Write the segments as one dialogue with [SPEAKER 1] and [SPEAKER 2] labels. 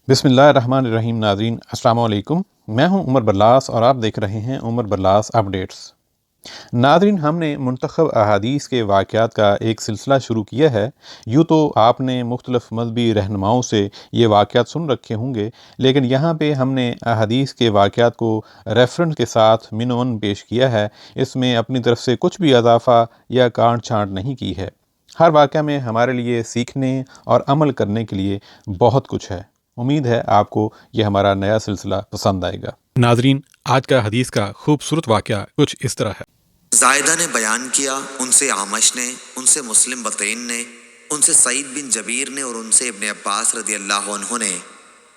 [SPEAKER 1] बिस्मिल्लाहिर्रहमानिर्रहीम। नाज़रीन अस्सलाम वालेकुम। मैं हूं उमर बरलास और आप देख रहे हैं उमर बरलास अपडेट्स। नाज़रीन, हमने मुंतखब अहादीस के वाक़यात का एक सिलसिला शुरू किया है। यूँ तो आपने मुख्तलिफ़ मज़हबी रहनुमाओं से ये वाक़यात सुन रखे होंगे, लेकिन यहाँ पे हमने अहादीस के वाक़यात को रेफ़रेंस के साथ मिन-व-वन पेश किया है। इसमें अपनी तरफ से कुछ भी इज़ाफ़ा या काट-छाँट नहीं की है। हर वाक़या में हमारे लिए सीखने और अमल करने के लिए बहुत कुछ है। उम्मीद है आपको ये हमारा नया सिलसिला पसंद आएगा।
[SPEAKER 2] नाजरीन, आज का हदीस का खूबसूरत वाक़या कुछ इस तरह है।
[SPEAKER 3] ज़ायदा ने बयान किया, उनसे आमश ने, उनसे मुस्लिम बतैन ने, उनसे सईद बिन जबीर ने और उनसे इब्ने अब्बास रदी अल्लाह अन्हु ने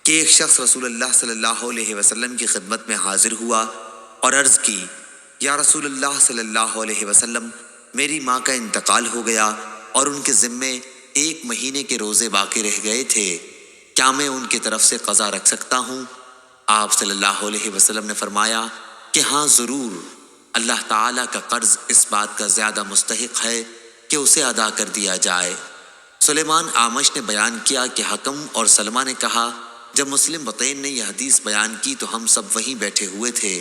[SPEAKER 3] कि एक शख्स रसूलुल्लाह सल्लल्लाहु अलैहि वसल्लम की खिदमत में हाजिर हुआ और अर्ज़ की, या रसूलुल्लाह सल्लल्लाहु अलैहि वसल्लम, मेरी माँ का इंतकाल हो गया और उनके ज़िम्मे 1 महीने के रोज़े बाकी रह गए थे, क्या मैं उनकी तरफ से क़ज़ा रख सकता हूँ? आप सल्लल्लाहु अलैहि वसल्लम ने फरमाया कि हाँ ज़रूर, अल्लाह ताला का कर्ज़ इस बात का ज़्यादा मुस्तहिक़ है कि उसे अदा कर दिया जाए। सुलेमान आमश ने बयान किया कि हकम और सलमा ने कहा, जब मुस्लिम बतैन ने यह हदीस बयान की तो हम सब वहीं बैठे हुए थे।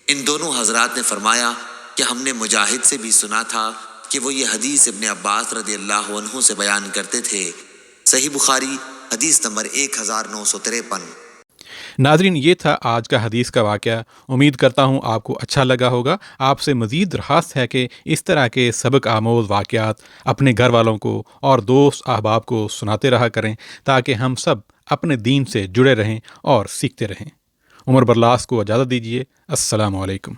[SPEAKER 3] इन दोनों हजरात ने फरमाया कि हमने मुजाहिद से भी सुना था कि वो ये हदीस इब्ने अब्बास रदी अल्लाह अन्हु से बयान करते थे। सही बुखारी हदीस नंबर 1953।
[SPEAKER 2] नाजरीन, ये था आज का हदीस का वाक़या। उम्मीद करता हूँ आपको अच्छा लगा होगा। आपसे मज़ीद दरख्वास्त है कि इस तरह के सबक आमोज़ वाक़यात अपने घर वालों को और दोस्त अहबाब को सुनाते रहा करें, ताकि हम सब अपने दीन से जुड़े रहें और सीखते रहें। उमर बरलास को इजाज़त दीजिए। अस्सलामु अलैकुम।